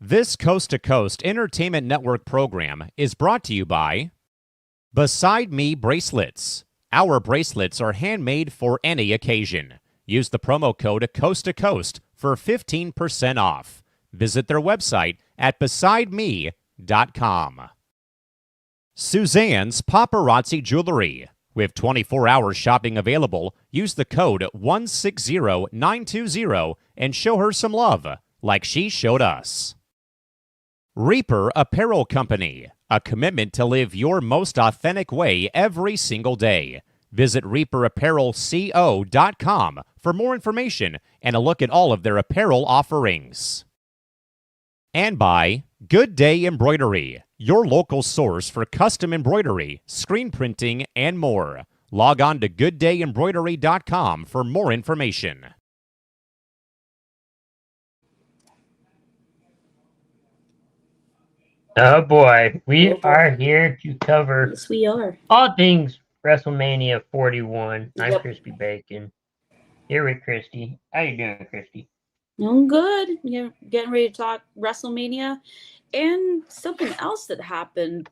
This Coast to Coast Entertainment Network program is brought to you by Beside Me Bracelets. Our bracelets are handmade for any occasion. Use the promo code Coast to Coast for 15% off. Visit their website at besideme.com. Suzanne's Paparazzi Jewelry. With 24-hour shopping available, use the code 160920 and show her some love, like she showed us. Reaper Apparel Company, a commitment to live your most authentic way every single day. Visit reaperapparelco.com for more information and a look at all of their apparel offerings. And by Good Day Embroidery, your local source for custom embroidery, screen printing, and more. Log on to gooddayembroidery.com for more information. Oh boy, we are here to cover Yes, we are. all things WrestleMania 41. I'm Yep. Crispy Bacon. Here with Christy. How you doing, Christy? I'm good. Yeah, getting ready to talk WrestleMania and something else that happened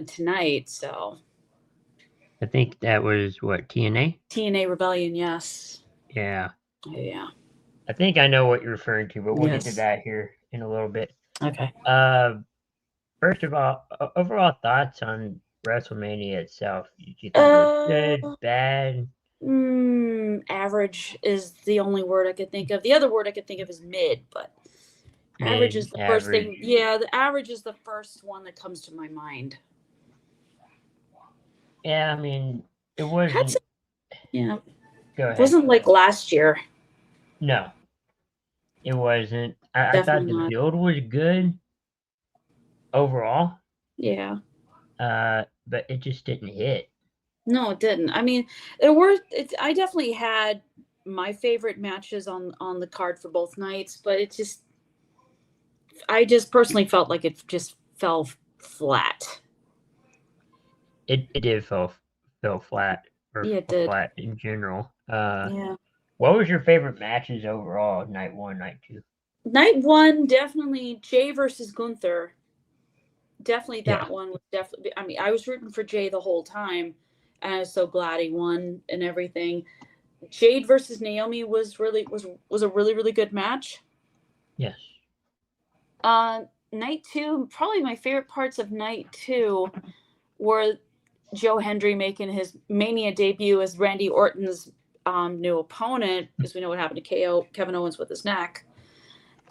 tonight. So I think that was what, TNA? TNA Rebellion, yes. Yeah. Yeah. I think I know what you're referring to, but we'll get to Yes. that here in a little bit. Okay. First of all, overall thoughts on WrestleMania itself. Did you think it was good, bad? Average is the only word I could think of. The other word I could think of is mid, but average is the first thing. Yeah, the average is the first one that comes to my mind. Yeah, I mean, it wasn't. Yeah. Go ahead. It wasn't like last year. No, it wasn't. I thought the build was good overall. Yeah. But it just didn't hit. No, it didn't. I mean, I definitely had my favorite matches on the card for both nights, but I just personally felt like it just fell flat. It did fell flat, or it did. flat in general. Yeah. What was your favorite matches overall? Night 1, night 2. Night 1, definitely Jay versus Gunther. Definitely that one was definitely. I mean, I was rooting for Jay the whole time, and I was so glad he won and everything. Jade versus Naomi was a really really good match. Yes. Night 2, probably my favorite parts of night 2 were Joe Hendry making his Mania debut as Randy Orton's new opponent, because we know what happened to KO Kevin Owens with his neck.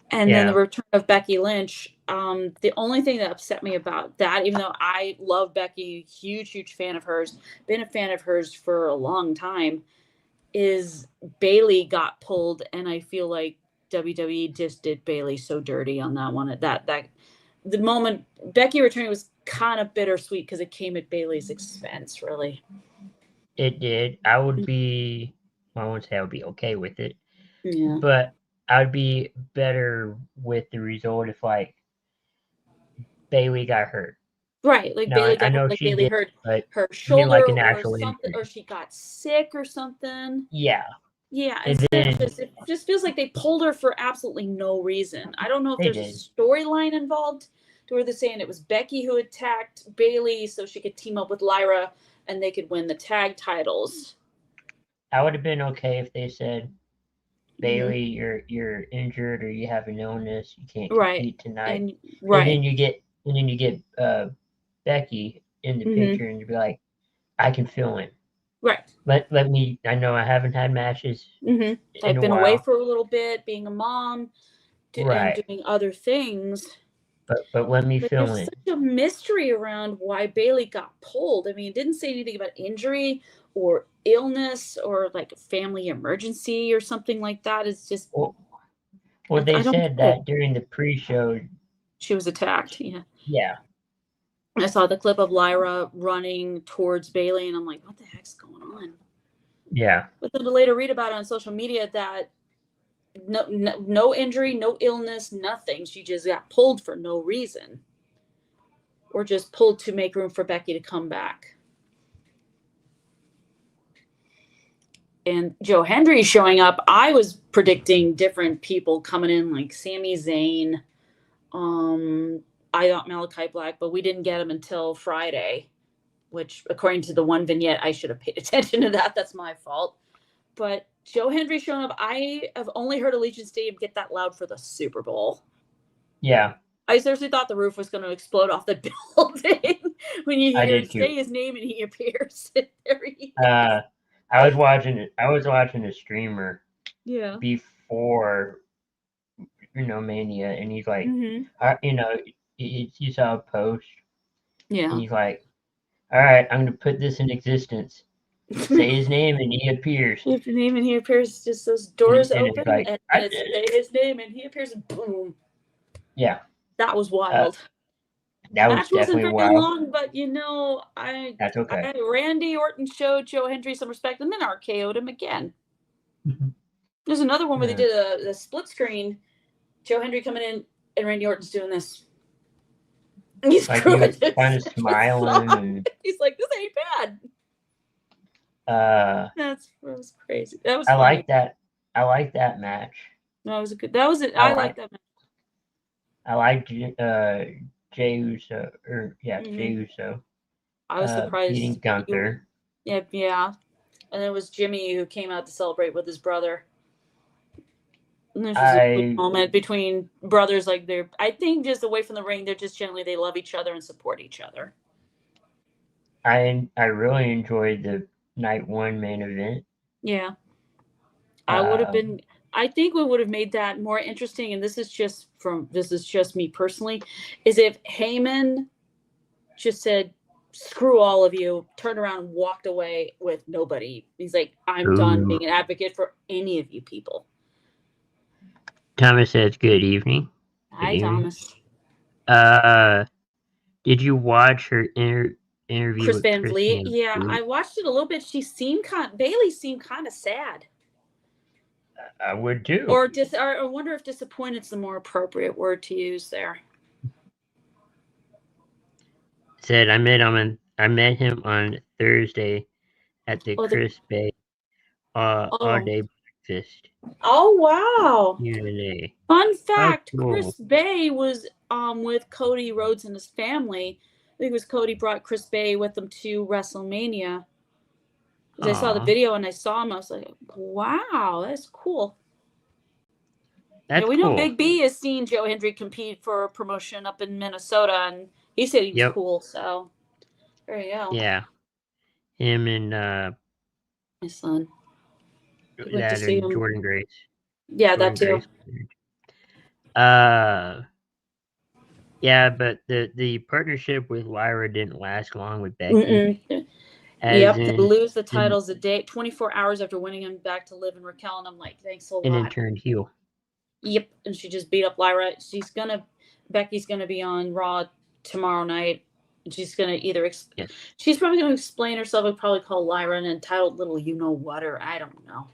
And then the return of Becky Lynch. The only thing that upset me about that, even though I love Becky, huge fan of hers, been a fan of hers for a long time, is Bayley got pulled, and I feel like WWE just did Bayley so dirty on that one. That the moment Becky returning was kind of bittersweet because it came at Bayley's expense, really. It did. I would be. Well, I won't say I would be okay with it. Yeah. But I'd be better with the result if like Bayley got hurt. Right, like Bayley got hurt, like Bayley hurt her shoulder like an actual or something, or she got sick or something. Yeah. Yeah, it just feels like they pulled her for absolutely no reason. I don't know if there's a storyline involved to where they're saying it was Becky who attacked Bayley so she could team up with Lyra and they could win the tag titles. I would have been okay if they said, Bayley, you're injured or you have an illness, you can't compete tonight. And then you get Becky in the picture and you'd be like, I can fill in. Right. Let me. I know I haven't had matches. I've been away for a little bit, being a mom, and doing other things. But let me fill in. There's such a mystery around why Bayley got pulled. I mean, it didn't say anything about injury or illness or like a family emergency or something like that. It's just. Well, they said that during the pre-show. She was attacked. Yeah. Yeah. I saw the clip of Lyra running towards Bayley, and I'm like, what the heck's going on? Yeah. But then to later read about it on social media that no injury, no illness, nothing. She just got pulled for no reason. Or just pulled to make room for Becky to come back. And Joe Hendry showing up, I was predicting different people coming in, like Sami Zayn, I got Malachi Black, but we didn't get him until Friday, which according to the one vignette, I should have paid attention to that. That's my fault. But Joe Hendry showing up, I have only heard Allegiant Stadium get that loud for the Super Bowl. Yeah. I seriously thought the roof was going to explode off the building when you hear say his name and he appears. There he is. I was watching a streamer before Mania, and he's like, he saw a post, and he's like, all right, I'm gonna put this in existence. Say his name and he appears. His name and he appears. Just those doors open and say his name and he appears and boom. Yeah, that was wild. That was definitely wasn't very long, but that's okay. Randy Orton showed Joe Hendry some respect and then RKO'd him again. Mm-hmm. There's another one where they did a split screen. Joe Hendry coming in and Randy Orton's doing this. He's like kind of smiling. And... He's like, this ain't bad. That was crazy. That was. I like that. I like that match. That was a good. That was it. I like that match. I like Jey Uso. Jey Uso. I was surprised. Beating Gunther. Yeah. And it was Jimmy who came out to celebrate with his brother. And there's just a good moment between brothers, like I think just away from the ring, they're just generally, they love each other and support each other. I really enjoyed the night one main event. Yeah. I think what would have made that more interesting, and this is just me personally, is if Heyman just said, screw all of you, turned around and walked away with nobody. He's like, I'm done being an advocate for any of you people. Thomas says, good evening. Hi, Thomas. Did you watch her interview Chris Van Vliet? Yeah, I watched it a little bit. Bailey seemed kind of sad. I would too. Or I wonder if disappointed's the more appropriate word to use there. Said I met him on Thursday at the Chris Bay all day breakfast. Oh wow! UNA. Fun fact: cool. Chris Bay was with Cody Rhodes and his family. I think it was Cody brought Chris Bay with him to WrestleMania. I saw the video and I saw him. I was like, "Wow, that's cool." We know Big B has seen Joe Hendry compete for a promotion up in Minnesota, and he said he was cool. So there you go. Yeah, him and my son. That and Jordan Grace. Yeah, that too. Yeah, but the partnership with Lyra didn't last long with Becky. They lose the titles a day, 24 hours after winning him back to Liv and Raquel, and I'm like, thanks a lot. And then turned heel. Yep, and she just beat up Lyra. Becky's gonna be on Raw tomorrow night. And she's gonna she's probably gonna explain herself and probably call Lyra an entitled little you-know-what, or I don't know.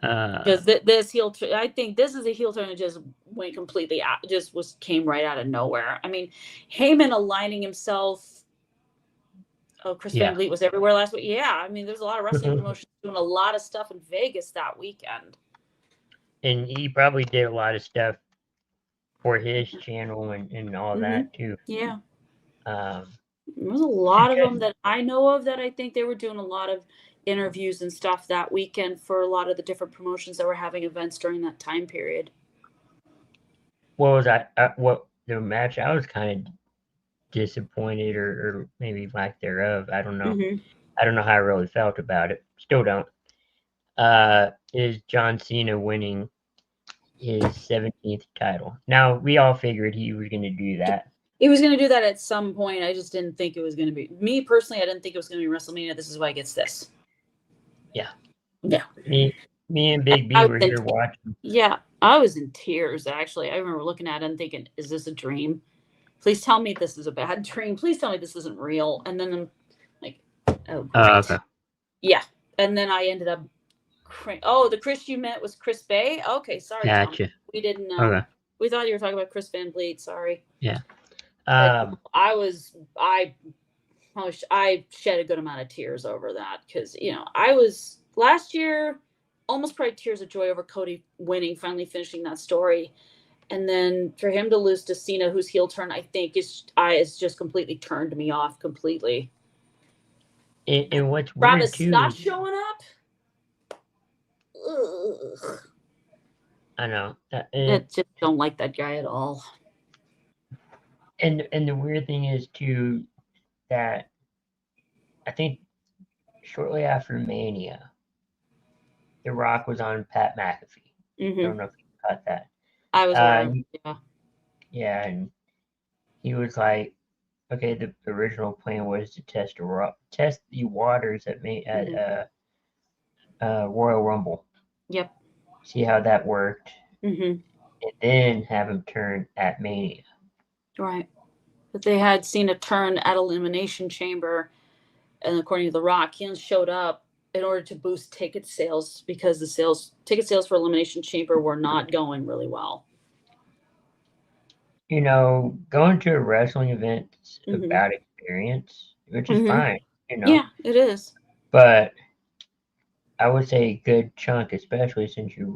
Because this heel, I think this is a heel turn that just went completely out, came right out of nowhere. I mean, Heyman aligning himself. Oh, Chris Van Vliet was everywhere last week. Yeah, I mean, there's a lot of wrestling promotions doing a lot of stuff in Vegas that weekend. And he probably did a lot of stuff for his channel and all that too. Yeah. There's a lot of them that I know of that I think they were doing a lot of interviews and stuff that weekend for a lot of the different promotions that were having events during that time period. What was the match? I was kind of disappointed or maybe lack thereof. I don't know. I don't know how I really felt about it. Still don't. Is John Cena winning his 17th title? Now, we all figured he was going to do that. He was going to do that at some point. I just didn't think it was going to be. Me, personally, I didn't think it was going to be WrestleMania. This is why he gets this. Yeah. Yeah. Me and Big B were here watching. Yeah. I was in tears, actually. I remember looking at it and thinking, is this a dream? Please tell me this is a bad dream. Please tell me this isn't real. And then I'm like, oh, great. Okay. Yeah. And then I ended up the Chris you met was Chris Bay? Okay, sorry. Gotcha. Tom. We didn't know. Okay. We thought you were talking about Chris Van Vliet. Sorry. Yeah. I shed a good amount of tears over that because, I was last year almost cried tears of joy over Cody winning, finally finishing that story. And then for him to lose to Cena, whose heel turn I think is just completely turned me off completely. And what's Travis weird too, Scott showing up. Ugh. I know, I just don't like that guy at all. and the weird thing is too that I think shortly after Mania, The Rock was on Pat McAfee. I don't know if you caught that. I was aware. Yeah. Yeah, and he was like, okay, the original plan was to test the waters at Royal Rumble. Yep. See how that worked, and then have him turn at Mania. Right. But they had seen a turn at Elimination Chamber, and according to The Rock, he showed up in order to boost ticket sales because the ticket sales for Elimination Chamber were not going really well. You know, going to a wrestling event is a bad experience, which is fine. You know. Yeah, it is. But I would say a good chunk, especially since you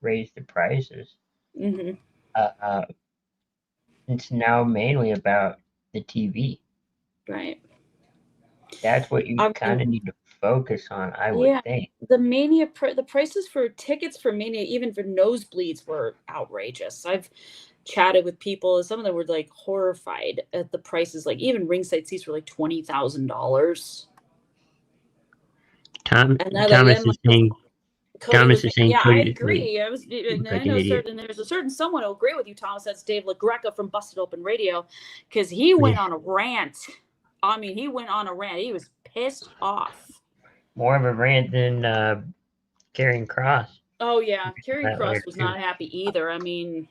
raised the prices. It's now mainly about the TV. Right. That's what you kind of need to focus on, I would think. The Mania, the prices for tickets for Mania, even for nosebleeds, were outrageous. I've chatted with people, and some of them were like horrified at the prices. Like even ringside seats were like $20,000. Thomas is saying. Yeah, I agree. There's a certain someone who agree with you, Thomas. That's Dave LaGreca from Busted Open Radio, because he went on a rant. I mean, he went on a rant. He was pissed off. More of a rant than Karrion Kross. Oh yeah, Karrion Kross was not happy either. I mean,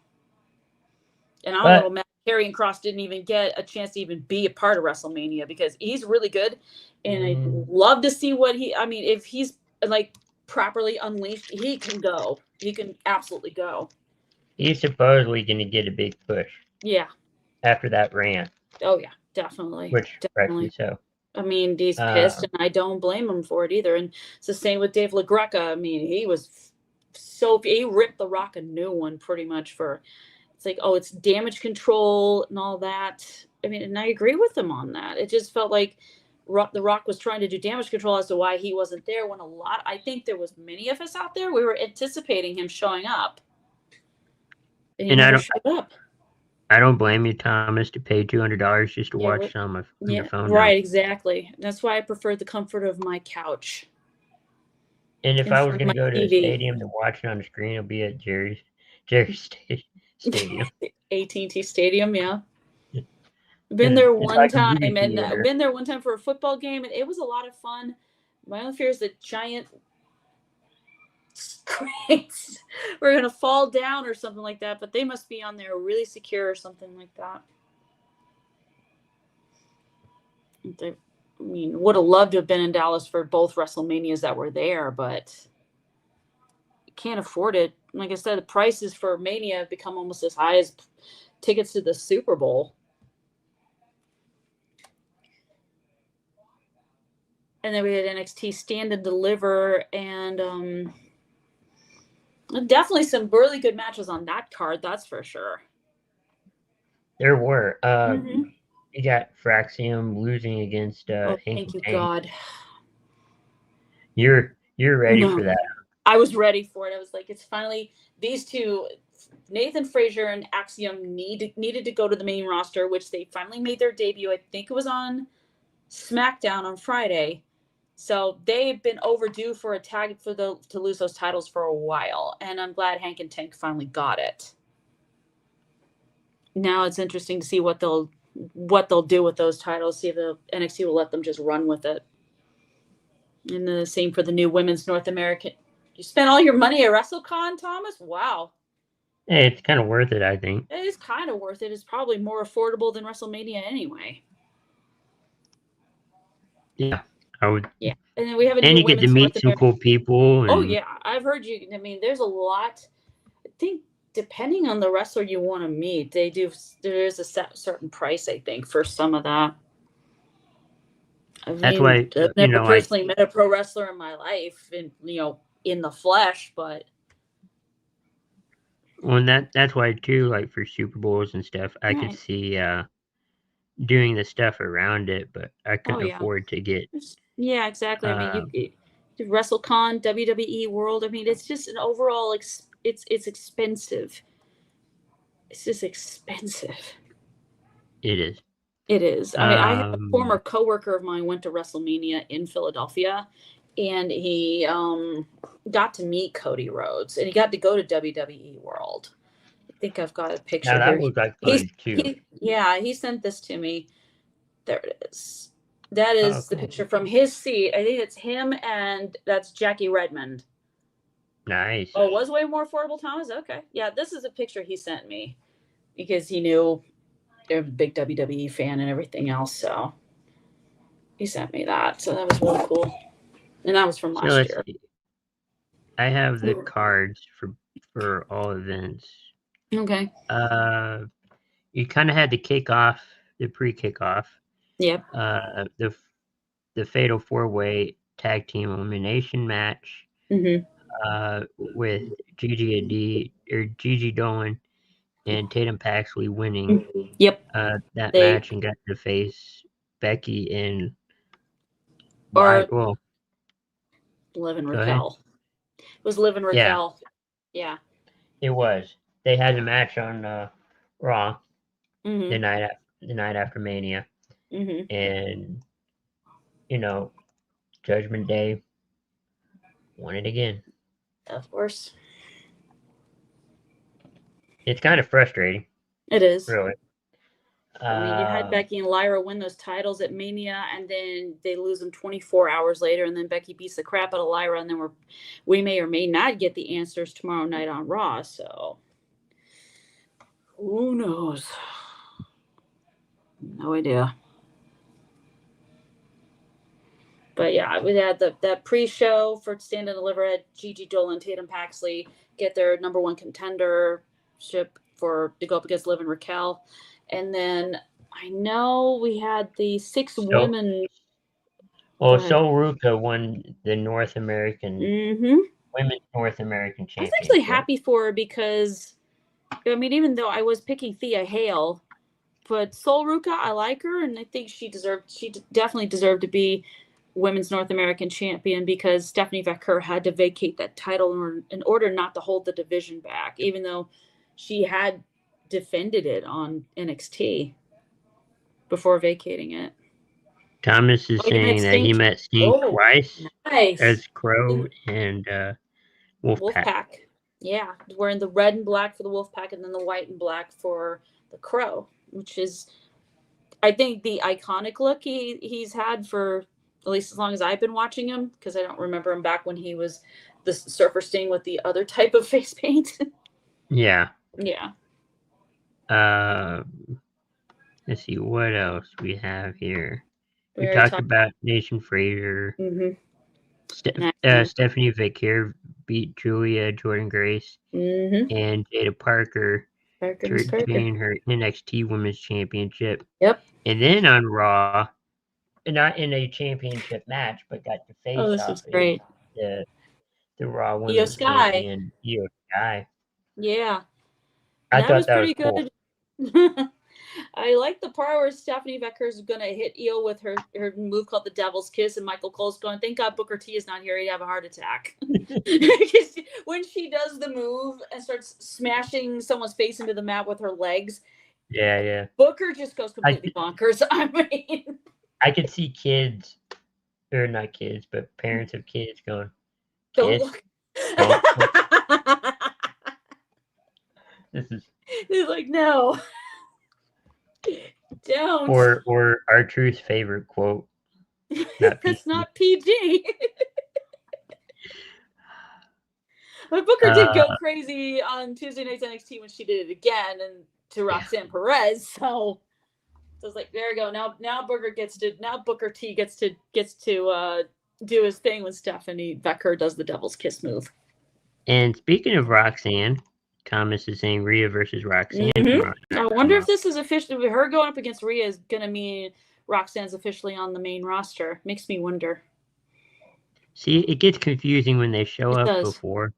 and I'm a little mad. Karrion Kross didn't even get a chance to even be a part of WrestleMania because he's really good, and I'd love to see what if he's like properly unleashed, he can go. He can absolutely go. He's supposedly going to get a big push. Yeah. After that rant. Oh yeah, definitely. Rightfully so. I mean, he's pissed, and I don't blame him for it either. And it's the same with Dave LaGreca. I mean, he ripped The Rock a new one pretty much for. It's like, oh, it's damage control and all that. I mean, and I agree with him on that. It just felt like The Rock was trying to do damage control as to why he wasn't there. When I think there was many of us out there, we were anticipating him showing up, and he never showed up. I don't blame you, Thomas, to pay $200 just to watch some on your phone. Right, now. Exactly. That's why I prefer the comfort of my couch. And if I was going to go to a stadium to watch it on the screen, it'll be at Jerry's Stadium. AT&T Stadium, yeah. Been there one time, and been there one time for a football game, and it was a lot of fun. My only fear is the giant cranes were going to fall down or something like that, but they must be on there really secure or something like that. I mean, would have loved to have been in Dallas for both WrestleManias that were there, but can't afford it. Like I said, the prices for Mania have become almost as high as tickets to the Super Bowl. And then we had NXT Stand and Deliver, and definitely some really good matches on that card, that's for sure. There were. You got Fraxium losing against thank you, God. You're ready for that. I was ready for it. I was like, it's finally these two, Nathan Frazier and Axiom needed to go to the main roster, which they finally made their debut. I think it was on SmackDown on Friday. So they've been overdue for a tag to lose those titles for a while, and I'm glad Hank and Tank finally got it. Now it's interesting to see what they'll do with those titles. See if the NXT will let them just run with it. And the same for the new women's North American. You spent all your money at WrestleCon, Thomas? Wow. Hey, it's kind of worth it, I think. It is kind of worth it. It's probably more affordable than WrestleMania anyway. Yeah, I would. Yeah, and then we have and you get to meet some cool people. And... Oh yeah, I've heard you. I mean, there's a lot. I think depending on the wrestler you want to meet, there is a certain price, I think, for some of that. That's why I've never personally met a pro wrestler in my life, in the flesh, but Well, and that's why too, like for Super Bowls and stuff, I could Right. see doing the stuff around it, but I Oh couldn't yeah. afford to get Yeah, exactly. I mean, uh, WrestleCon, WWE World. I mean, it's just an overall. It's expensive. It's just expensive. it is. It is. I mean, I had a former Um, coworker of mine went to WrestleMania in Philadelphia, and he got to meet Cody Rhodes, and he got to go to WWE World. I think I've got a Now picture that here. was like footage too. He sent this to me. There it is. That Oh, is the cool. picture from his seat. I think it's him, and that's Jackie Redmond. Nice. Oh, it was way more affordable, Thomas? Okay. Yeah, this is a picture he sent me because he knew they're a big WWE fan and everything else. So he sent me that. So that was really cool. And that was from So last let's year. see. I have the cards for all events. Okay. You kind of had the kickoff, the pre-kickoff. Yep. The Fatal 4-Way Tag Team Elimination match. Mm-hmm. With Gigi Dolan and Tatum Paxley winning Yep. that They match and got to face Becky and or well, Liv and go ahead. Raquel. It was Liv and Yeah, Raquel. Yeah. it was. They had a match on Raw Mm-hmm. the night after Mania, Mm-hmm. and Judgment Day won it again. Of course. It's kind of frustrating, It is. really. I mean, you had Becky and Lyra win those titles at Mania, and then they lose them 24 hours later, and then Becky beats the crap out of Lyra, and then we may or may not get the answers tomorrow night on Raw. So who knows? No idea. But yeah, we had that pre-show for Stand and Deliver at Gigi Dolan, Tatum Paxley get their number one contendership to go up against Liv and Raquel, and then I know we had the six women. Well, Sol Ruca won the North American Mm-hmm. Women's North American I was Championship. actually happy for her because, I mean, even though I was picking Thea Hale, but Sol Ruca, I like her, and I think she definitely deserved to be Women's North American Champion because Stephanie Vaquer had to vacate that title in order not to hold the division back, even though she had defended it on NXT before vacating it. Thomas is saying that he met Sting twice as Crow and Wolfpack. Yeah, wearing the red and black for the Wolfpack and then the white and black for the Crow, which is, I think, the iconic look he's had for at least as long as I've been watching him, because I don't remember him back when he was the Surfer Sting with the other type of face paint. Yeah. Yeah. Let's see what else we have here. We talked about Nation Fraser. Mm-hmm. Stephanie Vaquer beat Julia Jordan Grace and Jada Parker to retain her NXT Women's Championship. Yep. And then on Raw, not in a championship match, but got to face off great. the Raw Women's Champion Io Sky. Yeah. I thought that was good. Cool. I like the part where Stephanie Vaquer is going to hit Io with her move called the Devil's Kiss, and Michael Cole's going, thank God Booker T is not here. He'd have a heart attack. When she does the move and starts smashing someone's face into the mat with her legs. Yeah. Booker just goes completely bonkers. I mean, I could see kids, or not kids, but parents of kids going, Kiss? Don't This is... He's like, no. Don't. Or R-Truth's favorite quote. That's not PG. But Booker did go crazy on Tuesday Night's NXT when she did it again, and to Roxanne Perez. So it's like, there we go. Now Booker T gets to do his thing when Stephanie Vaquer does the Devil's Kiss move. And speaking of Roxanne, Thomas is saying Rhea versus Roxanne. I wonder if this is officially, her going up against Rhea is going to mean Roxanne's officially on the main roster. Makes me wonder. See, it gets confusing when they show up before.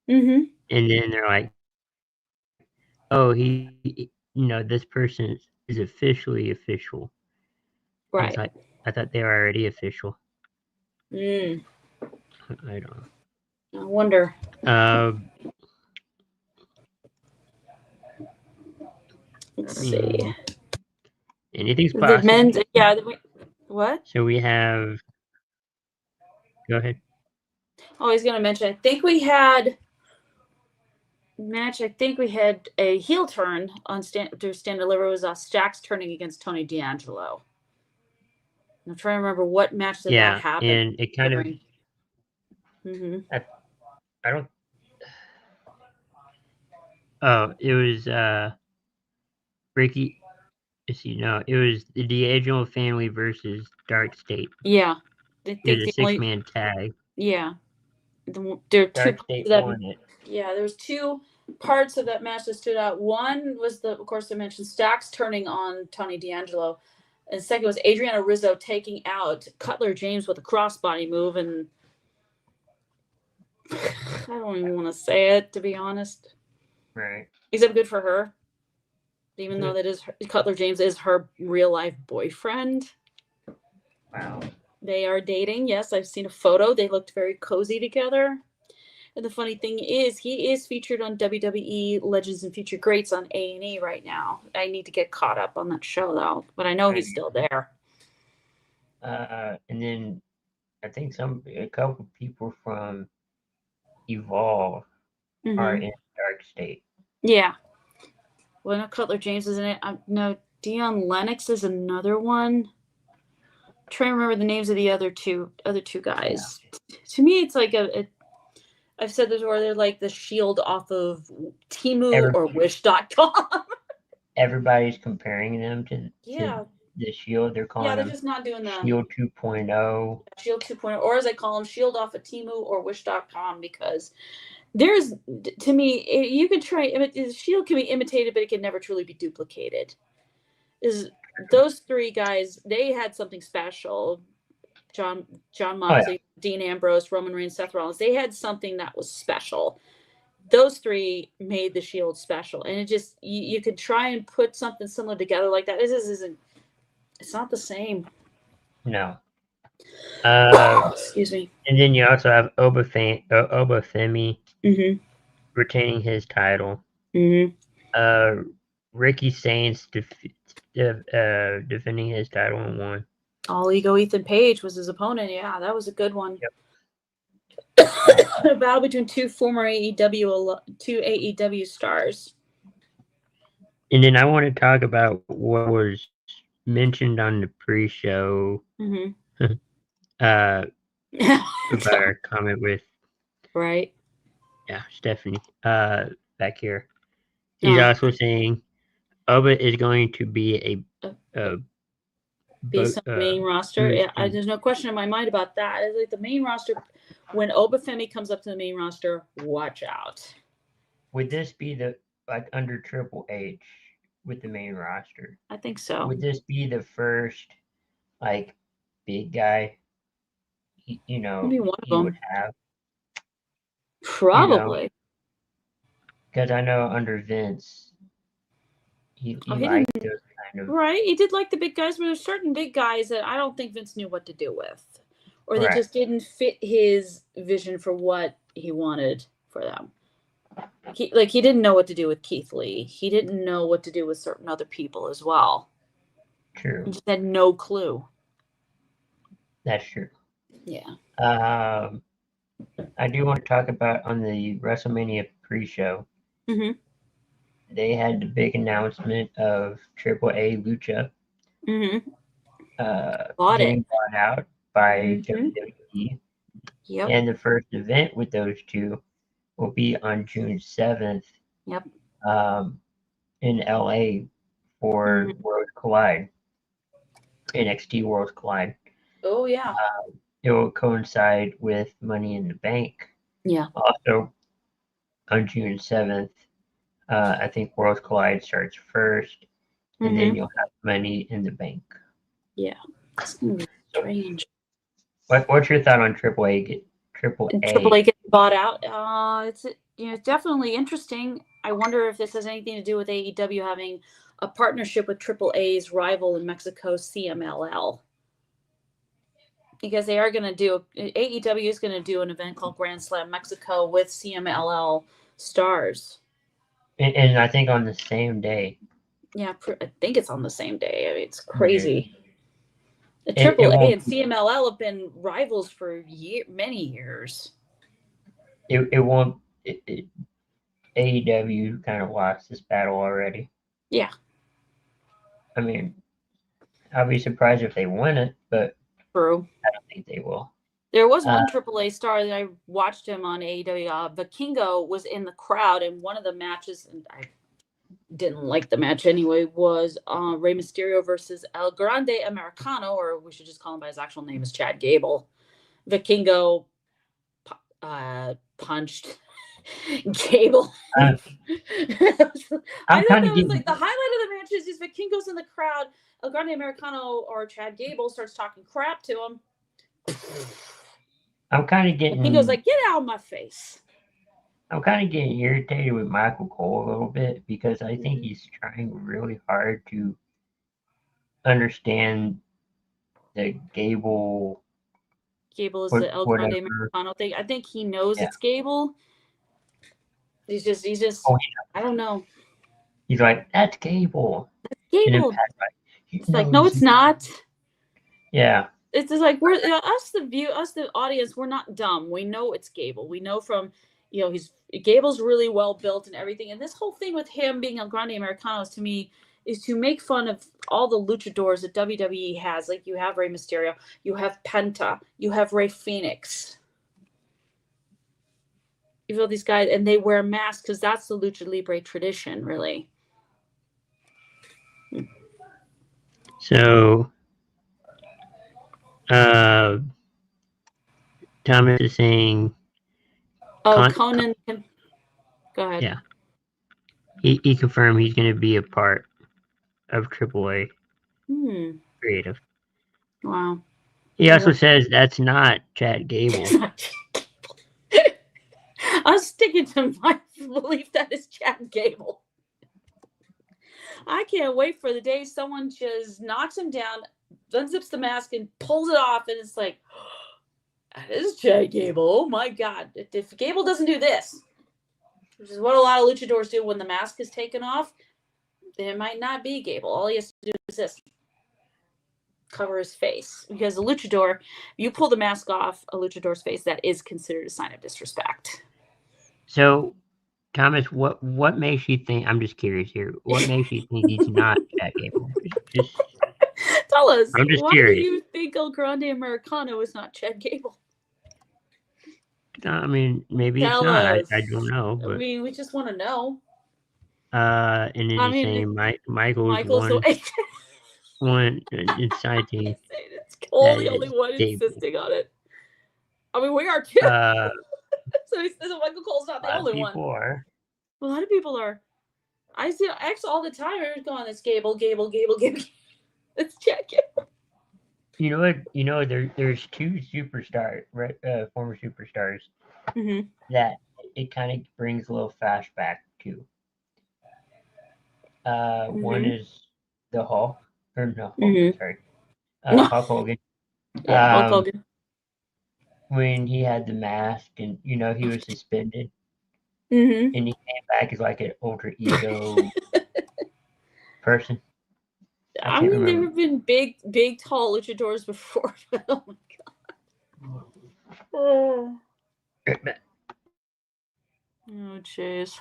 Mm-hmm. And then they're like, this person is officially official. Right. I thought they were already official. I I don't know. I wonder. Let's see. Anything's The possible. men's, yeah. What? So we have. Go ahead. Oh, he's gonna mention. I think we had a heel turn on Stand Deliver. It was Stacks turning against Tony D'Angelo. I'm trying to remember what match that happened. And it kind of. I don't. Oh, it was Ricky. It was the D'Angelo family versus Dark State. Yeah, it was a 6-man tag. Yeah, there are two. Yeah, there was two parts of that match that stood out. One was of course, I mentioned Stacks turning on Tony D'Angelo, and the second was Adriana Rizzo taking out Cutler James with a crossbody move, and I don't even want to say it, to be honest. Right. Except good for her. Even though Cutler James is her real life boyfriend. Wow. They are dating. Yes, I've seen a photo. They looked very cozy together. And the funny thing is, he is featured on WWE Legends and Future Greats on A&E right now. I need to get caught up on that show, though. But I know he's still there. And then I think a couple people from Evolve are in Dark State. Yeah. Well, no, Cutler James is in it. No, Dion Lennox is another one. I'm trying to remember the names of the other two guys. Yeah. To me, it's like I've said this before, they're like the Shield off of Temu or Wish.com. Everybody's comparing them to the Shield. They're calling they're just not doing that. Shield 2.0. Shield 2.0, or as I call them, Shield off of Temu or Wish.com, because there's, to me, you could try, Shield can be imitated, but it can never truly be duplicated. Those three guys, they had something special. John Moxley, Dean Ambrose, Roman Reigns, Seth Rollins, they had something that was special. Those three made the Shield special, and it just you could try and put something similar together like that. It's not the same. No. Excuse me. And then you also have Obafemi retaining his title. Ricky Saints defending his title and won. All Ego Ethan Page was his opponent. Yeah, that was a good one. Yep. A battle between two AEW stars. And then I want to talk about what was mentioned on the pre-show. About our comment with Stephanie back here. He's also saying Oba is going to be be some main roster. There's no question in my mind about that. It's like the main roster. When Obafemi comes up to the main roster, watch out. Would this be under Triple H with the main roster? I think so. Would this be the first big guy? Maybe one of them would have. Probably. Because I know under Vince, he liked those kind of. Right, he did like the big guys, but there's certain big guys that I don't think Vince knew what to do with, or they just didn't fit his vision for what he wanted for them. He didn't know what to do with Keith Lee. He didn't know what to do with certain other people as well. True. He just had no clue. That's true. Yeah. I do want to talk about on the WrestleMania pre-show. They had the big announcement of AAA Lucha getting bought out by WWE. Yep. And the first event with those two will be on June 7th. Yep. In LA for World Collide. NXT World Collide. Oh yeah. It will coincide with Money in the Bank. Yeah. Also on June 7th, I think World Collide starts first, and then you'll have Money in the Bank. Yeah. It's gonna be strange. What's your thought on Triple A. Triple A gets bought out. It's definitely interesting. I wonder if this has anything to do with AEW having a partnership with Triple A's rival in Mexico, CMLL. Because they are going to do, AEW is going to do an event called Grand Slam Mexico with CMLL stars. And I think on the same day. Yeah, I think it's on the same day. I mean, it's crazy. The It AAA won't- and CMLL have been rivals for many years. It won't. AEW kind of lost this battle already. Yeah. I mean, I'll be surprised if they win it, but True. I don't think they will. There was one AAA star that I watched him on AEW. Vikingo was in the crowd, and one of the matches, and I didn't like the match anyway, was Rey Mysterio versus El Grande Americano, or we should just call him by his actual name, is Chad Gable. Vikingo punched Gable. I'm I kind thought of that was like the highlight of the match is just Vikingo's in the crowd. El Grande Americano or Chad Gable starts talking crap to him. I'm kind of getting. Vikingo's like, get out of my face. I'm kind of getting irritated with Michael Cole a little bit because I think he's trying really hard to understand the Gable. Gable is the El Grande Americano thing. I think he knows it's Gable. He's just. Oh, I don't know. He's like, that's Gable. Gable. It's like, no, it's not. Yeah. It's just like we're us the audience. We're not dumb. We know it's Gable. We know from, Gable's really well built and everything. And this whole thing with him being El Grande Americanos to me is to make fun of all the luchadors that WWE has. Like you have Rey Mysterio, you have Penta, you have Rey Fenix. You feel these guys, and they wear masks because that's the Lucha Libre tradition, really. So, Thomas is saying. Conan. Go ahead. Yeah. He confirmed he's going to be a part of AAA Creative. Wow. He also says that's not Chad Gable. I'm sticking to my belief that it's Chad Gable. I can't wait for the day someone just knocks him down, unzips the mask, and pulls it off, and it's like, that is Chad Gable. Oh my God. If Gable doesn't do this, which is what a lot of luchadors do when the mask is taken off, then it might not be Gable. All he has to do is this. Cover his face. Because a luchador, you pull the mask off a luchador's face, that is considered a sign of disrespect. So, Thomas, what makes you think, I'm just curious here, what makes you think he's not Chad Gable? Just tell us. I'm just why curious. do you think El Grande Americano is not Chad Gable? I mean, maybe Tell it's not. us. I don't know. But, I mean, we just want to know. And then you're saying Michael's one inside team. It's Cole the only one insisting on it. I mean, we are too. So he says Michael Cole's not the only one. Are. A lot of people are. I see X all the time. They're going, it's Gable. It's Chad Gable. You know what? There's two superstars, right? Former superstars that it kind of brings a little flashback to. One is the Hulk, or no, Hulk, sorry, Hulk Hogan. Yeah, Hulk Hogan. When he had the mask and he was suspended, and he came back as like an alter ego person. I mean, there have been big, tall luchadors before, but oh my God. Oh, jeez.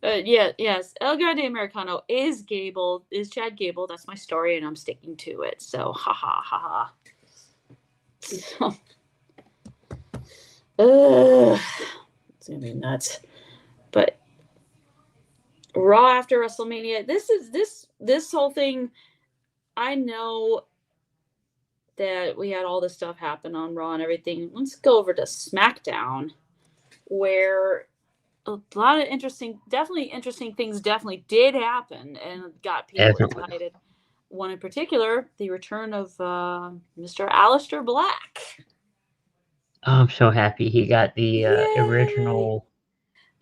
Yes. El Grande Americano is Chad Gable. That's my story, and I'm sticking to it. So, ha. So, it's gonna be nuts. But Raw after WrestleMania, this whole thing. I know that we had all this stuff happen on Raw and everything. Let's go over to SmackDown, where a lot of interesting things did happen and got people excited. One in particular, the return of Mr. Aleister Black. Oh, I'm so happy he got the Yay! original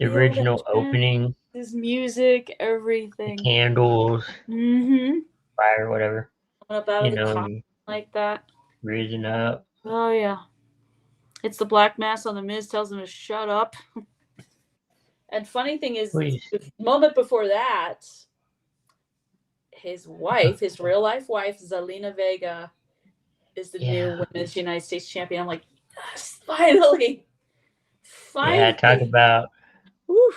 opening, His music, the everything. candles, Mm-hmm. fire, whatever. Coming up out of the coffin like that. Risen up. Oh yeah. It's the black mass on the Miz tells him to shut up. And funny thing is, Please. the moment before that, his wife, his real life wife, Zelina Vega, is the new Women's United States Champion. I'm like, yes, finally. Yeah, talk about. Whew.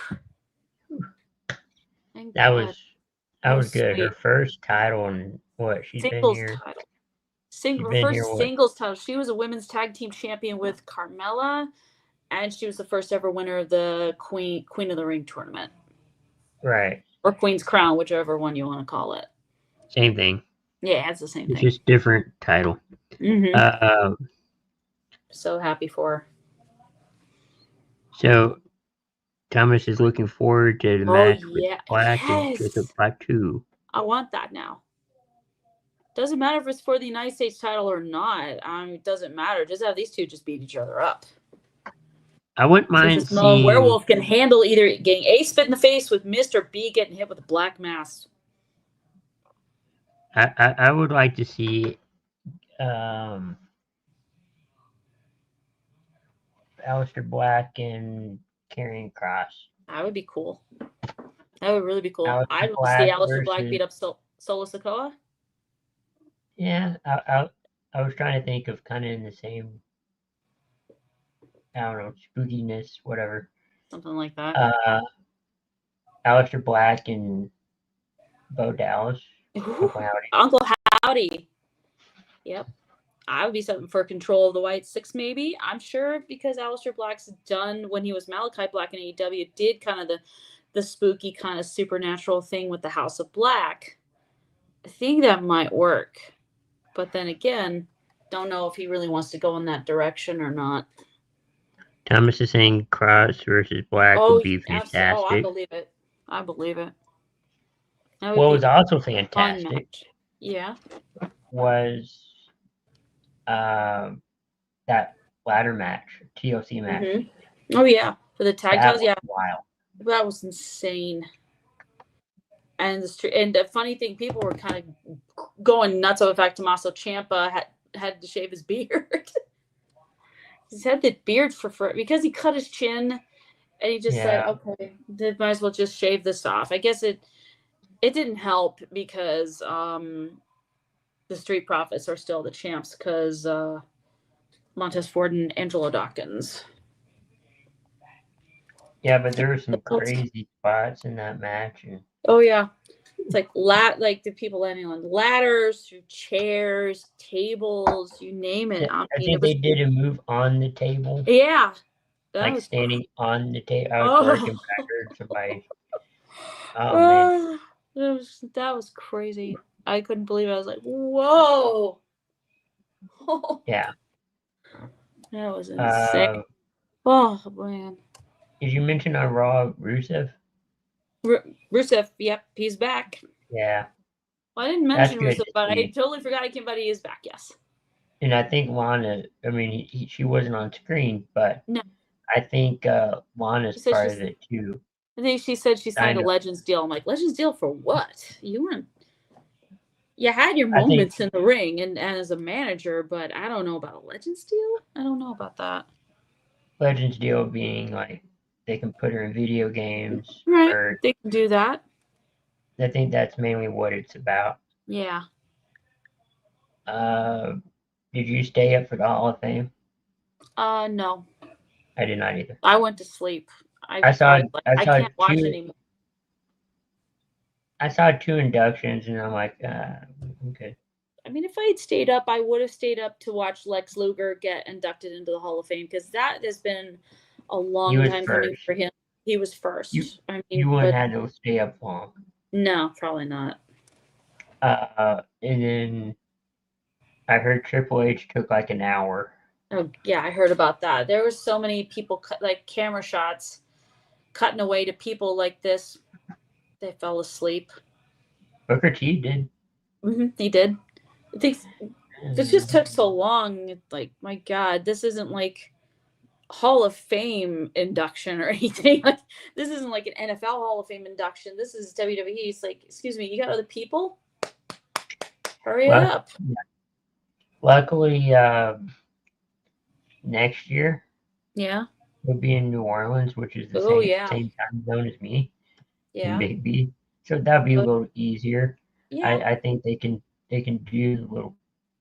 That was good. Sweet. Her first title, and what she's Singles been here. title. Her First singles title. She was a women's tag team champion with Carmella, and she was the first ever winner of the Queen of the Ring tournament. Right. Or Queen's Crown, whichever one you want to call it. Same thing. Yeah, it's the same thing. Just different title. Mm-hmm. So happy for her. So Thomas is looking forward to the match with Black and with Black 2. I want that now. Doesn't matter if it's for the United States title or not. It doesn't matter. Just have these two just beat each other up. I wouldn't mind seeing Werewolf can handle either getting A spit in the face with Mr. B getting hit with a black mass. I would like to see Aleister Black and Karrion Kross. That would be cool. That would really be cool. I'd Black see Aleister Black beat up Solo Sikoa. Yeah, I was trying to think of kind of in the same, I don't know, spookiness, whatever. Something like that. Aleister Black and Bo Dallas. Uncle Howdy. Yep. I would be something for Control of the White Six, maybe. I'm sure because Aleister Black's done when he was Malachi Black in AEW, did kind of the spooky kind of supernatural thing with the House of Black. I think that might work. But then again, don't know if he really wants to go in that direction or not. Thomas is saying Kross versus Black would be fantastic. Oh, I believe it. I believe it. What was also fantastic was that ladder match, TLC match. Mm-hmm. Oh, yeah. For the tag titles, yeah. Wild. That was insane. And the funny thing, people were kind of going nuts over the fact Tommaso Ciampa had to shave his beard. He's had the beard for because he cut his chin, and he just said, "Okay, they might as well just shave this off." I guess it didn't help because the Street Profits are still the champs because Montez Ford and Angelo Dawkins. Yeah, but there were some crazy spots in that match. Oh yeah, it's like the people landing on ladders, through chairs, tables, you name it. I think they did a move on the table. Yeah, like standing on the table. I was working back. I heard somebody. Oh man, that was crazy. I couldn't believe it. I was like, whoa. Yeah. That was insane. Oh man. Did you mention on Raw Rusev? Rusev, yep, he's back. Yeah. Well, I didn't mention Rusev, but I totally forgot about he is back. Yes. And I think Lana. I mean, she wasn't on screen, but no. I think Lana's part of it too. I think she said she signed a Legends deal. I'm like, Legends deal for what? You had your moments in the ring and as a manager, but I don't know about a Legends deal. I don't know about that. Legends deal being like they can put her in video games. Right. Or, they can do that. I think that's mainly what it's about. Yeah. Did you stay up for the Hall of Fame? No. I did not either. I went to sleep. I can't watch anymore. I saw 2 inductions, and I'm like, okay. I mean, if I had stayed up, I would have stayed up to watch Lex Luger get inducted into the Hall of Fame because that has been a long time coming for him. He was first. You wouldn't have to stay up long. No, probably not. And then I heard Triple H took like an hour. Oh yeah, I heard about that. There were so many people camera shots cutting away to people like this. They fell asleep. Booker T did. Mm-hmm, he did. I think this just took so long. Like, my God, this isn't like Hall of Fame induction or anything. Like, this isn't like an NFL Hall of Fame induction. This is WWE. It's like, excuse me, you got other people? Hurry up. Luckily, next year, Yeah. we'll be in New Orleans, which is the same time zone as me. Yeah. Maybe. So that'll be a little easier. Yeah. I think they can do a little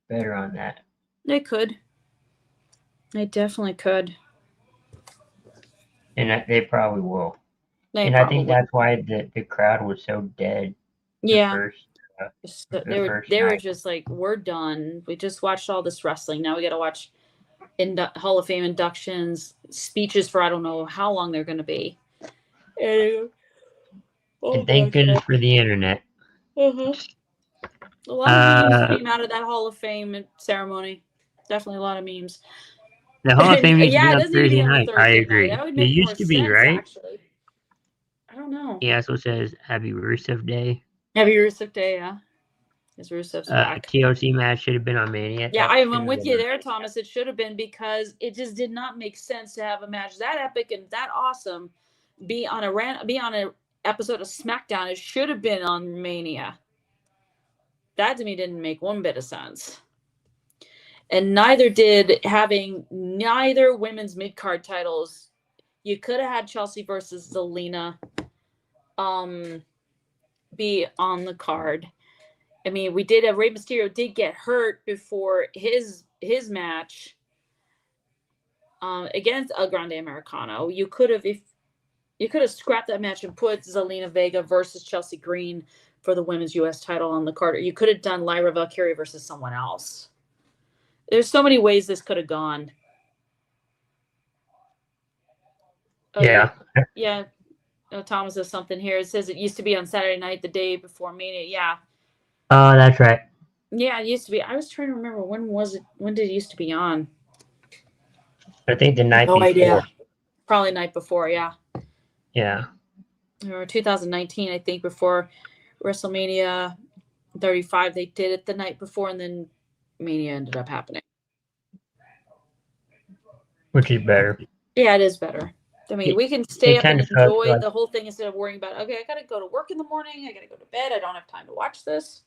better on that. They could. They definitely could. And they probably will. I think that's why the crowd was so dead. Yeah. They were just like, we're done. We just watched all this wrestling. Now we got to watch Hall of Fame inductions, speeches for I don't know how long they're going to be. And thank goodness for the internet. A lot of memes came out of that Hall of Fame ceremony. Definitely a lot of memes. The Hall of Fame needs to be on Thursday night. I agree. That would make it used to be, sense, right? Actually. I don't know. He also says Happy Rusev Day. Happy Rusev Day, yeah. His Rusev's back. TLC match should have been on Mania. Yeah, I'm with you there, Thomas. It should have been, because it just did not make sense to have a match that epic and that awesome be on a episode of SmackDown. It should have been on Mania. That to me didn't make one bit of sense. And neither did having neither women's mid-card titles. You could have had Chelsea versus Zelina be on the card. I mean, Rey Mysterio did get hurt before his match against El Grande Americano. You could have scrapped that match and put Zelina Vega versus Chelsea Green for the women's U.S. title on the card. Or you could have done Lyra Valkyria versus someone else. There's so many ways this could have gone. Yeah. Yeah. Thomas has something here. It says it used to be on Saturday night, the day before Mania. Yeah. Oh, that's right. Yeah, it used to be. I was trying to remember, when was it? When did it used to be on? I think the night before. Idea. Probably night before, yeah. Yeah. Or 2019, I think, before WrestleMania 35. They did it the night before, and then Mania ended up happening. Which is better. Yeah, it is better. I mean, we can stay up and enjoy the whole thing instead of worrying about, okay, I got to go to work in the morning. I got to go to bed. I don't have time to watch this.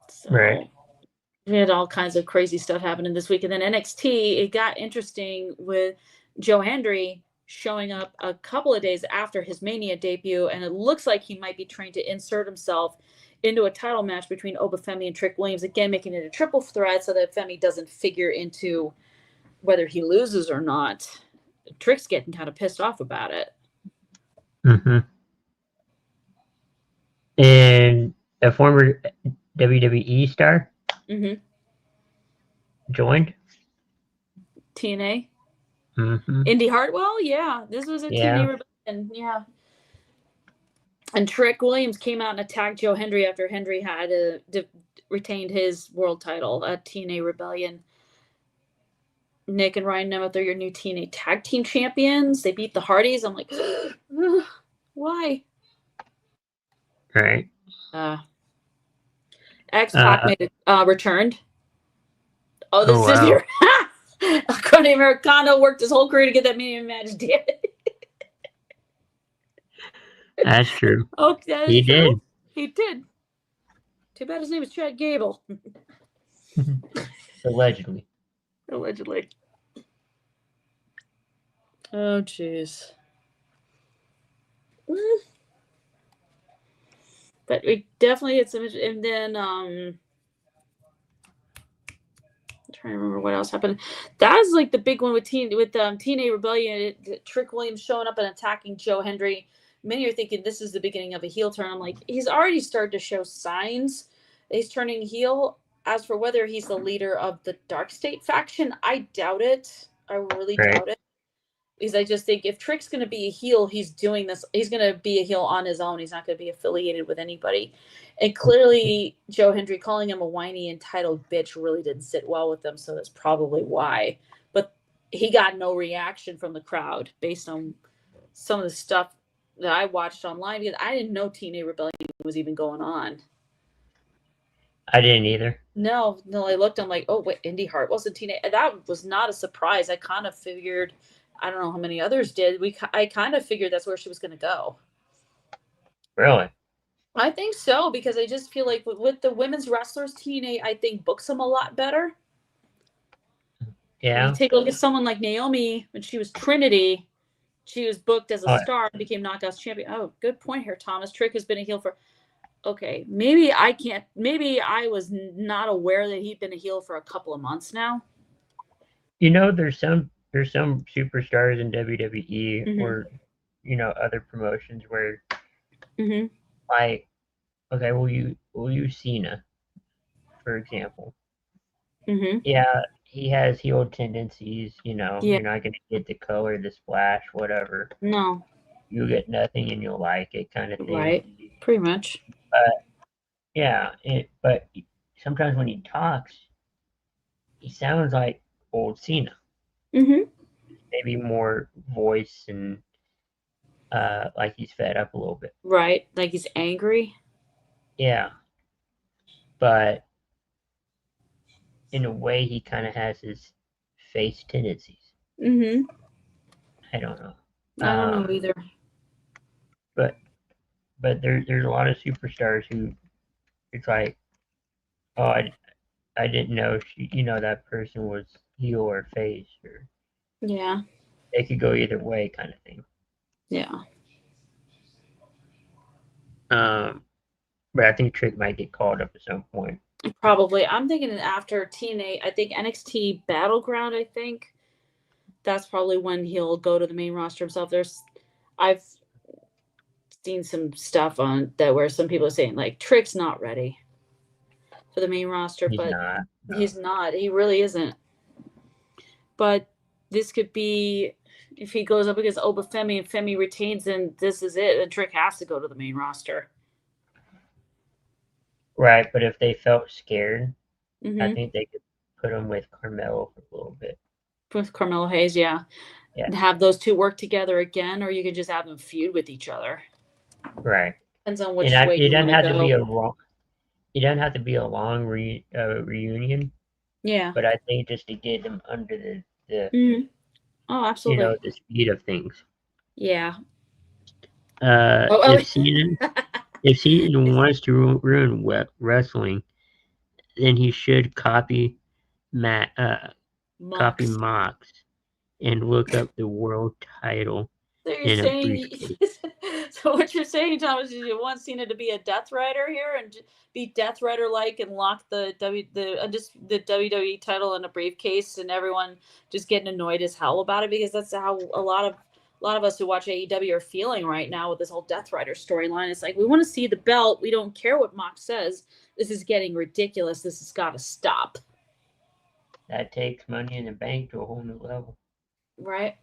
So, right. We had all kinds of crazy stuff happening this week. And then NXT, it got interesting with Joe Hendry showing up a couple of days after his Mania debut. And it looks like he might be trying to insert himself into a title match between Femi and Trick Williams, again making it a triple threat so that Femi doesn't figure into whether he loses or not. Trick's getting kind of pissed off about it. Mm-hmm. And a former WWE star joined TNA. Mm-hmm. Indy Hartwell, yeah, this was a TNA rebellion, yeah. And Trick Williams came out and attacked Joe Hendry after Hendry had retained his world title at TNA Rebellion. Nick and Ryan Nemeth are your new TNA tag team champions. They beat the Hardys. I'm like, why? Right. X-Pac made it returned. Oh, this is your Grande Americano worked his whole career to get that Mania match, damn it. That's true. Oh, that is he true. Did. He did. Too bad his name is Chad Gable. Allegedly. Allegedly. Oh, jeez. But we definitely had some, and then I'm trying to remember what else happened. That was like the big one with TNA Rebellion. Trick Williams showing up and attacking Joe Hendry. Many are thinking this is the beginning of a heel turn. I'm like, he's already started to show signs that he's turning heel. As for whether he's the leader of the Dark State faction, I doubt it. I really doubt it. Because I just think if Trick's going to be a heel, he's doing this. He's going to be a heel on his own. He's not going to be affiliated with anybody. And clearly, Joe Hendry calling him a whiny, entitled bitch really didn't sit well with them. So that's probably why. But he got no reaction from the crowd based on some of the stuff that I watched online, because I didn't know TNA Rebellion was even going on. I didn't either. No, I looked. I'm like, oh wait, Indy Hart wasn't teenage. That was not a surprise. I kind of figured. I don't know how many others did. I kind of figured that's where she was going to go. Really? I think so, because I just feel like with the women's wrestlers, TNA, I think books them a lot better. Yeah. You take a look at someone like Naomi when she was Trinity. She was booked as a star and became Knockouts champion. Oh, good point here, Thomas. Trick has been a heel for. Okay, maybe I can't. Maybe I was not aware that he'd been a heel for a couple of months now. You know, there's some superstars in WWE or other promotions where like, okay, will you Cena, for example? Yeah, he has heel tendencies. You're not going to get the color, the splash, whatever. No. You'll get nothing and you'll like it, kind of thing. Right. Pretty much. But yeah, but sometimes when he talks, he sounds like old Cena. Maybe more voice and like he's fed up a little bit. Right, like he's angry. Yeah, but in a way, he kind of has his face tendencies. I don't know. I don't know either. But there's a lot of superstars who it's like, oh, I didn't know that person was heel or face, or yeah, they could go either way, kind of thing. Yeah. But I think Trick might get called up at some point. Probably. I'm thinking after TNA, I think NXT Battleground, I think that's probably when he'll go to the main roster himself. I've seen some stuff on that where some people are saying like Trick's not ready for the main roster, but he's not. He really isn't. But this could be if he goes up against Obafemi and Femi retains, and this is it. And Trick has to go to the main roster. Right, but if they felt scared, I think they could put him with Carmelo for a little bit. With Carmelo Hayes, yeah. And have those two work together again, or you can just have them feud with each other. Right. Depends on which way you want to go. It doesn't have to be a long reunion. Yeah. But I think just to get them under the oh, absolutely. The speed of things. Yeah. If Cena wants to ruin wrestling, then he should copy copy Mox and look up the world title in a briefcase. So what you're saying, Thomas, is you want Cena to be a Death Rider here and be Death Rider-like and lock the WWE title in a briefcase, and everyone just getting annoyed as hell about it, because that's how a lot of us who watch AEW are feeling right now with this whole Death Rider storyline. It's like, we want to see the belt. We don't care what Mox says. This is getting ridiculous. This has got to stop. That takes Money in the Bank to a whole new level. Right.